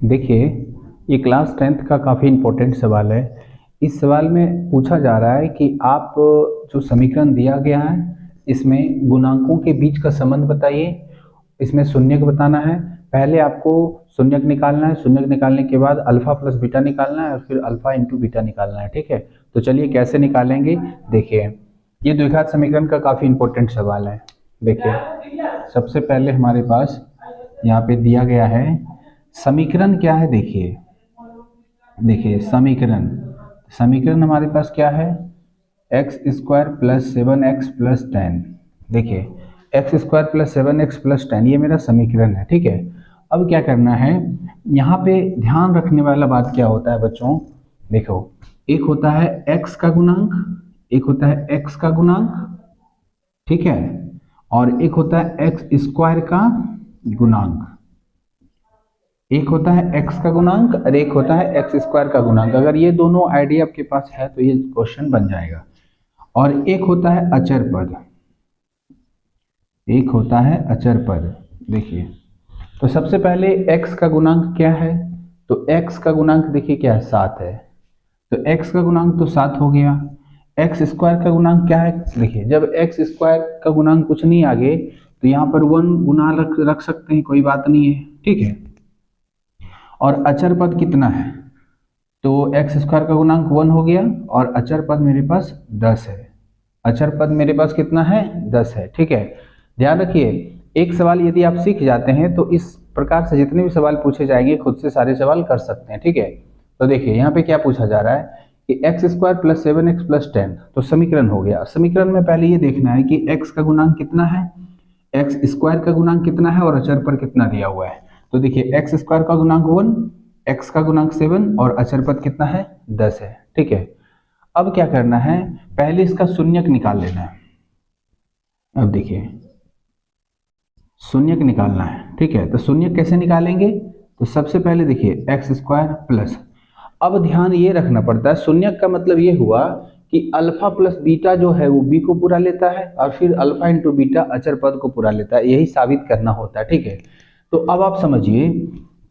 देखिए, ये class 10th का काफ़ी इम्पोर्टेंट सवाल है। इस सवाल में पूछा जा रहा है कि आप जो समीकरण दिया गया है, इसमें गुणांकों के बीच का संबंध बताइए। इसमें शून्यक बताना है। पहले आपको शून्यक निकालना है, शून्यक निकालने के बाद अल्फा प्लस बीटा निकालना है और फिर अल्फा इंटू बीटा निकालना है। ठीक है, तो चलिए कैसे निकालेंगे। देखिए, ये द्विघात समीकरण का काफ़ी इम्पोर्टेंट सवाल है। देखिए, सबसे पहले हमारे पास यहाँ पे दिया गया है समीकरण क्या है। देखिए देखिए समीकरण समीकरण हमारे पास क्या है, x square plus 7x plus 10। देखिए, x square plus 7x plus 10 ये मेरा समीकरण है। ठीक है, अब क्या करना है, यहाँ पे ध्यान रखने वाला बात क्या होता है बच्चों। देखो, एक होता है x का गुणांक, एक होता है x का गुणांक, ठीक है, और एक होता है एक्स स्क्वायर का गुणांक। एक होता है x का गुणांक और एक होता है एक्स स्क्वायर का गुणांक। अगर ये दोनों आइडिया आपके पास है तो ये क्वेश्चन बन जाएगा। और एक होता है अचर पद, एक होता है अचर पद। देखिए, तो सबसे पहले x का गुणांक क्या है, तो x का गुणांक देखिए क्या है, 7 है। तो x का गुणांक तो 7 हो गया। एक्स स्क्वायर का गुणांक क्या है, देखिए जब एक्स स्क्वायर का गुणांक कुछ नहीं आगे तो यहाँ पर 1 गुना रख सकते हैं, कोई बात नहीं है। ठीक है, और अचर पद कितना है, तो एक्स स्क्वायर का गुणांक 1 हो गया और अचर पद मेरे पास 10 है। अचर पद मेरे पास कितना है, 10 है। ठीक है, ध्यान रखिए, एक सवाल यदि आप सीख जाते हैं तो इस प्रकार से जितने भी सवाल पूछे जाएंगे खुद से सारे सवाल कर सकते हैं। ठीक है, तो देखिए यहाँ पे क्या पूछा जा रहा है कि x square plus 7x plus 10, तो समीकरण हो गया। समीकरण में पहले ये देखना है कि एक्स का गुणांक कितना है, एक्स स्क्वायर का गुणांक कितना है और अचर पर कितना दिया हुआ है। तो देखिए, एक्स स्क्वायर का गुणांक 1, एक्स का गुणांक 7 और अचर पद कितना है, 10 है। ठीक है, अब क्या करना है, पहले इसका शून्यक निकाल लेना है। अब देखिए, शून्यक निकालना है। ठीक है, तो शून्यक कैसे निकालेंगे, तो सबसे पहले देखिए एक्स स्क्वायर प्लस, अब ध्यान ये रखना पड़ता है, शून्यक का मतलब ये हुआ कि अल्फा प्लस बीटा जो है वो बी को पूरा लेता है और फिर अल्फा इंटू बीटा अचर पद को पूरा लेता है, यही साबित करना होता है। ठीक है, तो अब आप समझिए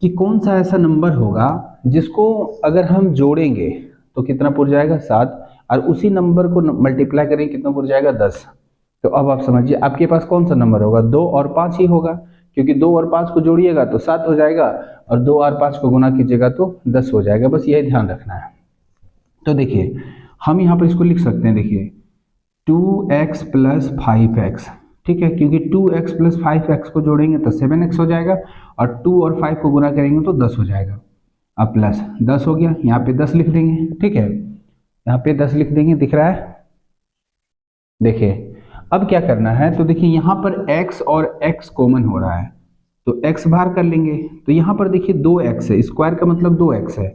कि कौन सा ऐसा नंबर होगा जिसको अगर हम जोड़ेंगे तो कितना पुर जाएगा, 7, और उसी नंबर को मल्टीप्लाई करेंगे कितना पुर जाएगा, 10। तो अब आप समझिए आपके पास कौन सा नंबर होगा, 2 और 5 ही होगा, क्योंकि 2 और 5 को जोड़िएगा तो 7 हो जाएगा और 2 और 5 को गुना कीजिएगा तो 10 हो जाएगा। बस यही ध्यान रखना है। तो देखिए, हम यहाँ पर इसको लिख सकते हैं, देखिए 2x प्लस 5x। ठीक है, क्योंकि 2x प्लस 5x को जोड़ेंगे तो 7x हो जाएगा और 2 और 5 को गुना करेंगे तो 10 हो जाएगा। अब प्लस 10 हो गया, यहाँ पे 10 लिख देंगे। ठीक है, यहाँ पे 10 लिख देंगे, दिख रहा है। देखिए, अब क्या करना है, तो देखिए यहाँ पर x और x कॉमन हो रहा है तो x बाहर कर लेंगे। तो यहाँ पर देखिए 2x है, स्क्वायर का मतलब 2x है,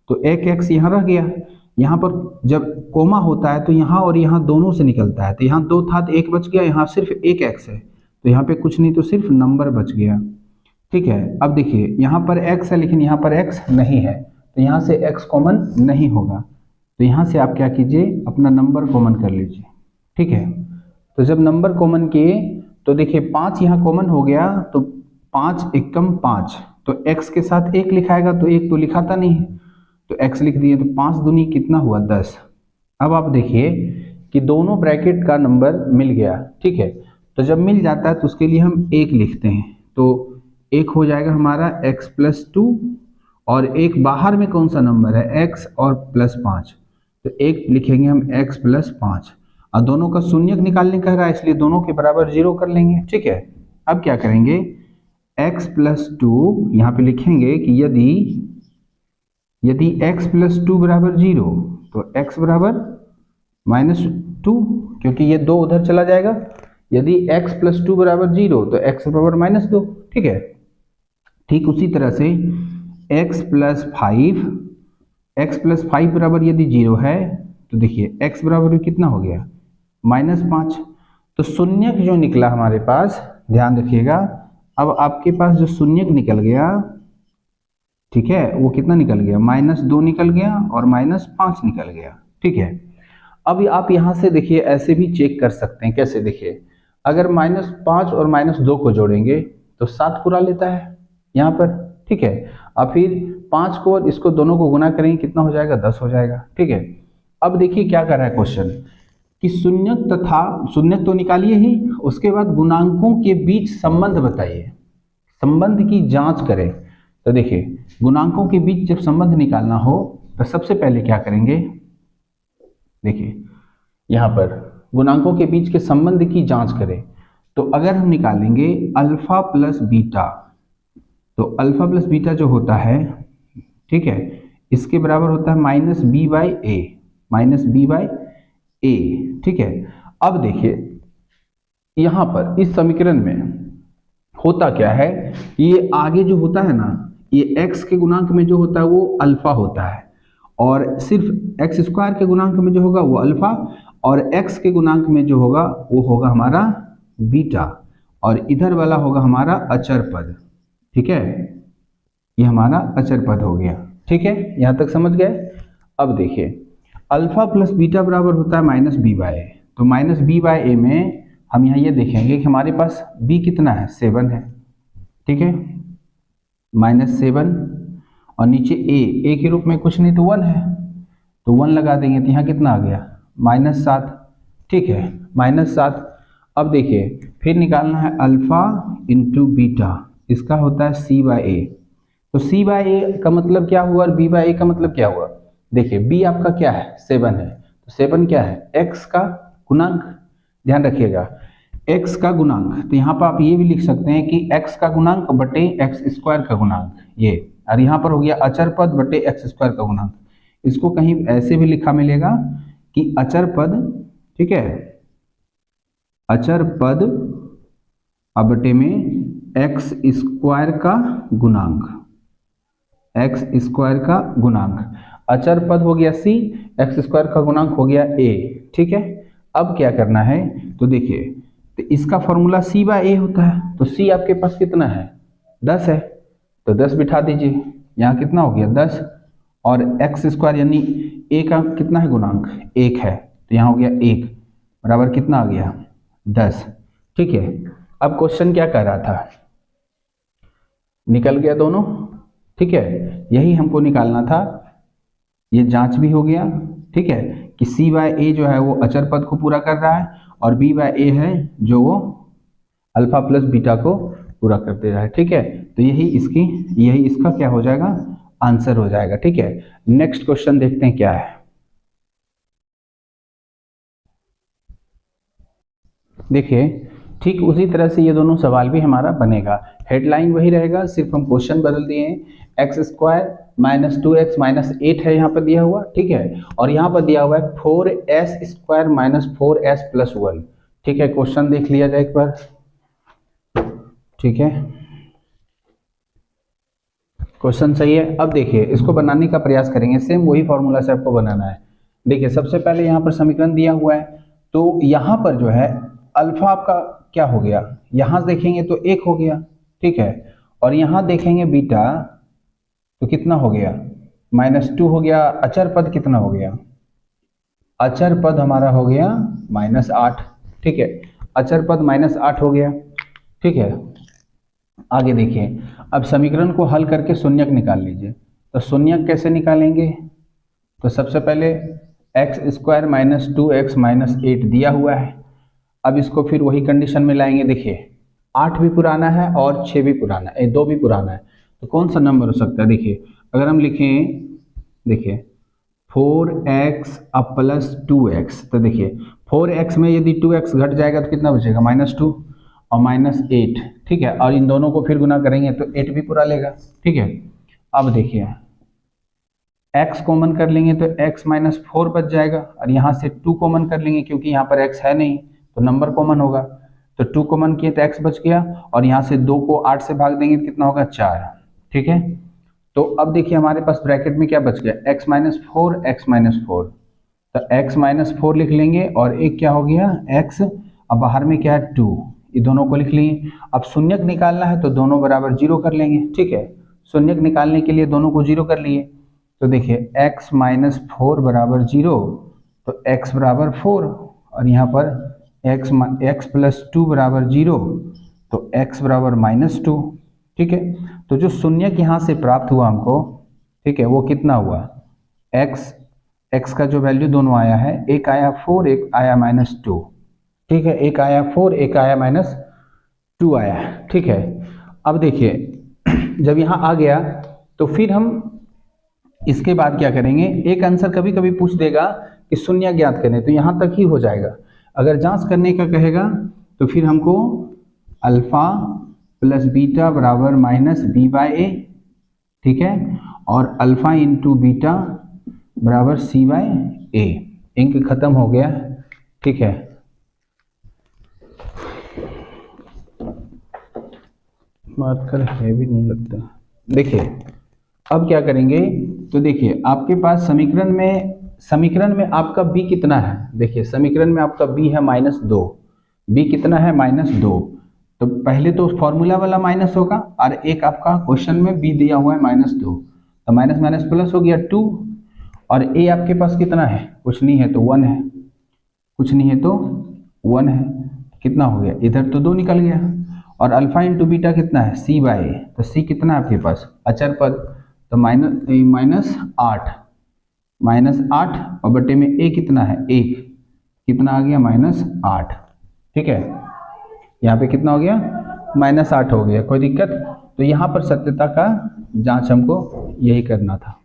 तो एक x यहाँ रह गया। यहाँ पर जब कोमा होता है तो यहाँ और यहाँ दोनों से निकलता है, तो यहाँ 2 था तो 1 बच गया, यहाँ सिर्फ एक x है तो यहाँ पे कुछ नहीं तो सिर्फ नंबर बच गया। ठीक है, अब देखिए यहाँ पर x है लेकिन यहाँ पर x नहीं है तो यहाँ से x कॉमन नहीं होगा, तो यहाँ से आप क्या कीजिए, अपना नंबर कॉमन कर लीजिए। ठीक है, तो जब नंबर कॉमन किए तो देखिए 5 यहाँ कॉमन हो गया, तो 5 एकम 5, तो x के साथ 1 लिखाएगा तो 1 तो लिखाता नहीं है तो x लिख दिए, तो 5 दूनी कितना हुआ, 10। अब आप देखिए कि दोनों ब्रैकेट का नंबर मिल गया। ठीक है, तो जब मिल जाता है तो उसके लिए हम 1 लिखते हैं, तो 1 हो जाएगा हमारा x प्लस 2 और एक बाहर में कौन सा नंबर है, x और प्लस 5, तो 1 लिखेंगे हम x प्लस 5 और दोनों का शून्यक निकालने कह रहा है इसलिए दोनों के बराबर 0 कर लेंगे। ठीक है, अब क्या करेंगे, x प्लस 2 यहाँ पे लिखेंगे कि यदि x प्लस 2 बराबर 0 तो x बराबर -2, क्योंकि ये 2 उधर चला जाएगा। यदि x प्लस 2 बराबर 0 तो x बराबर -2। ठीक है, ठीक उसी तरह से x प्लस 5 बराबर यदि 0 है तो देखिए x बराबर कितना हो गया, -5। तो शून्यक जो निकला हमारे पास, ध्यान रखिएगा, अब आपके पास जो शून्यक निकल गया, ठीक है, वो कितना निकल गया, -2 निकल गया और -5 निकल गया। ठीक है, अब आप यहाँ से देखिए ऐसे भी चेक कर सकते हैं, कैसे, देखिए अगर -5 और -2 को जोड़ेंगे तो 7 पूरा लेता है यहाँ पर। ठीक है, अब फिर 5 को और इसको दोनों को गुना करेंगे कितना हो जाएगा, 10 हो जाएगा। ठीक है, अब देखिए क्या कर रहा है क्वेश्चन कि शून्यक तथा शून्यक तो निकालिए ही, उसके बाद गुणांकों के बीच संबंध बताइए, संबंध की जांच करें। तो देखिए गुणांकों के बीच जब संबंध निकालना हो तो सबसे पहले क्या करेंगे, देखिए यहाँ पर गुणांकों के बीच के संबंध की जांच करें। तो अगर हम निकालेंगे अल्फा प्लस बीटा, तो अल्फा प्लस बीटा जो होता है, ठीक है, इसके बराबर होता है minus B by A, minus B by A. ठीक है, अब देखिए यहाँ पर इस समीकरण में होता क्या है, ये आगे जो होता है ना, ये x के गुणांक में जो होता है वो अल्फा होता है, और सिर्फ एक्स स्क्वायर के गुणांक में जो होगा वो अल्फा, और x के गुणांक में जो होगा वो होगा हमारा बीटा, और इधर वाला होगा हमारा अचर पद। ठीक है, ये हमारा अचर पद हो गया। ठीक है, यहाँ तक समझ गए। अब देखिए अल्फा प्लस बीटा बराबर होता है माइनस बी बाई ए, तो माइनस बी बाई ए में हम यहाँ ये देखेंगे कि हमारे पास b कितना है, 7 है। ठीक है, -7, और नीचे a के रूप में कुछ नहीं तो 1 है, तो 1 लगा देंगे तो यहाँ कितना आ गया, -7। ठीक है, -7। अब देखिए फिर निकालना है अल्फा इंटू बीटा, इसका होता है c बाई ए। तो c बाई ए का मतलब क्या हुआ और b बाई ए का मतलब क्या हुआ। देखिए b आपका क्या है, 7 है, तो 7 क्या है, x का गुणांक, ध्यान रखिएगा x का गुणांक। तो यहाँ पर आप ये भी लिख सकते हैं कि x का गुणांक बटे एक्स स्क्वायर का गुणांक, ये, और यहाँ पर हो गया अचर पद बटे एक्स स्क्वायर का गुणांक। इसको कहीं ऐसे भी लिखा मिलेगा कि अचर पद, ठीक है, अचर पद बटे में एक्स स्क्वायर का गुणांक, एक्स स्क्वायर का गुणांक। अचर पद हो गया c, एक्स स्क्वायर का गुणांक हो गया a। ठीक है, अब क्या करना है, तो देखिए तो इसका फॉर्मूला c बाई ए होता है, तो c आपके पास कितना है, 10 है, तो 10 बिठा दीजिए, यहाँ कितना हो गया 10, और एक्स स्क्वायर यानी a का कितना है गुणांक, 1 है, तो यहाँ हो गया 1 बराबर कितना आ गया, 10। ठीक है, अब क्वेश्चन क्या कह रहा था, निकल गया दोनों। ठीक है, यही हमको निकालना था, ये जांच भी हो गया। ठीक है, कि c बाई ए जो है वो अचर पद को पूरा कर रहा है, और b बाई ए है जो वो अल्फा प्लस बीटा को पूरा कर दे रहा है। ठीक है, तो यही इसका क्या हो जाएगा, आंसर हो जाएगा। ठीक है, नेक्स्ट क्वेश्चन देखते हैं क्या है। देखिए ठीक उसी तरह से ये दोनों सवाल भी हमारा बनेगा, हेडलाइन वही रहेगा, सिर्फ हम क्वेश्चन बदल दिए हैं। X square minus 2x minus 8 है यहाँ पर दिया हुआ, ठीक है, और यहाँ पर दिया हुआ है 4s square minus 4s plus 1। ठीक है, क्वेश्चन देख लिया जाए एक बार। ठीक है, क्वेश्चन सही है। अब देखिए इसको बनाने का प्रयास करेंगे, सेम वही फॉर्मूला से आपको बनाना है। देखिए सबसे पहले यहाँ पर समीकरण दिया हुआ है, तो यहाँ पर जो है अल्फा आपका क्या हो गया, यहाँ देखेंगे तो 1 हो गया। ठीक है, और यहाँ देखेंगे बीटा तो कितना हो गया, -2 हो गया। अचर पद कितना हो गया, अचर पद हमारा हो गया -8। ठीक है, अचर पद -8 हो गया। ठीक है, आगे देखिए अब समीकरण को हल करके शून्यक निकाल लीजिए। तो शून्यक कैसे निकालेंगे, तो सबसे पहले x square minus 2x minus 8 दिया हुआ है, अब इसको फिर वही कंडीशन में लाएंगे। देखिए 8 भी पुराना है और 6 भी पुराना है, 2 भी पुराना है, तो कौन सा नंबर हो सकता है। देखिए अगर हम लिखें, देखिए 4x अब प्लस 2x, तो देखिए 4x में यदि 2x घट जाएगा तो कितना बचेगा, -2 और -8। ठीक है, और इन दोनों को फिर गुना करेंगे तो 8 भी पूरा लेगा। ठीक है, अब देखिए x कॉमन कर लेंगे तो x माइनस 4 बच जाएगा, और यहाँ से 2 कॉमन कर लेंगे क्योंकि यहाँ पर x है नहीं तो नंबर कॉमन होगा, तो 2 कॉमन किए तो x बच गया, और यहाँ से 2 को 8 से भाग देंगे तो कितना होगा, 4। ठीक है, तो अब देखिए हमारे पास ब्रैकेट में क्या बच गया, x माइनस 4 x माइनस 4, तो x माइनस 4 लिख लेंगे, और एक क्या हो गया x, अब बाहर में क्या है 2, ये दोनों को लिख लिए। अब शून्यक निकालना है तो दोनों बराबर 0 कर लेंगे। ठीक है, शून्यक निकालने के लिए दोनों को 0 कर लिए, तो देखिए x माइनस 4 बराबर 0, तो x बराबर 4, और यहाँ पर x प्लस 2 बराबर 0, तो x बराबर -2। ठीक है, तो जो शून्यक यहाँ से प्राप्त हुआ हमको, ठीक है, वो कितना हुआ, x का जो वैल्यू दोनों आया है, एक आया 4 एक आया -2, ठीक है, एक आया 4 एक आया -2 आया, ठीक है। अब देखिए जब यहाँ आ गया तो फिर हम इसके बाद क्या करेंगे, एक आंसर कभी कभी पूछ देगा कि शून्य ज्ञात करें, तो यहाँ तक ही हो जाएगा। अगर जांच करने का कहेगा तो फिर हमको अल्फा प्लस बीटा बराबर -b/a, ठीक है, और अल्फा इंटू बीटा बराबर c/a। इंक खत्म हो गया, ठीक है। मार्कर हैवी नहीं लगता। देखिए अब क्या करेंगे, तो देखिए आपके पास समीकरण में आपका b कितना है, देखिए समीकरण में आपका b है -2, b कितना है -2, तो पहले तो फॉर्मूला वाला माइनस होगा, और एक आपका क्वेश्चन में b दिया हुआ है -2, तो माइनस माइनस प्लस हो गया 2, और a आपके पास कितना है, कुछ नहीं है तो 1 है, कुछ नहीं है तो 1 है, कितना हो गया, इधर तो 2 निकल गया, और अल्फा इंटू बीटा कितना है c/a, तो c कितना है आपके पास, अचर पद, तो -8 और बटे में a कितना है 1, कितना आ गया -8, ठीक है, यहाँ पे कितना हो गया -8 हो गया, कोई दिक्कत। तो यहाँ पर सत्यता का जांच हमको यही करना था।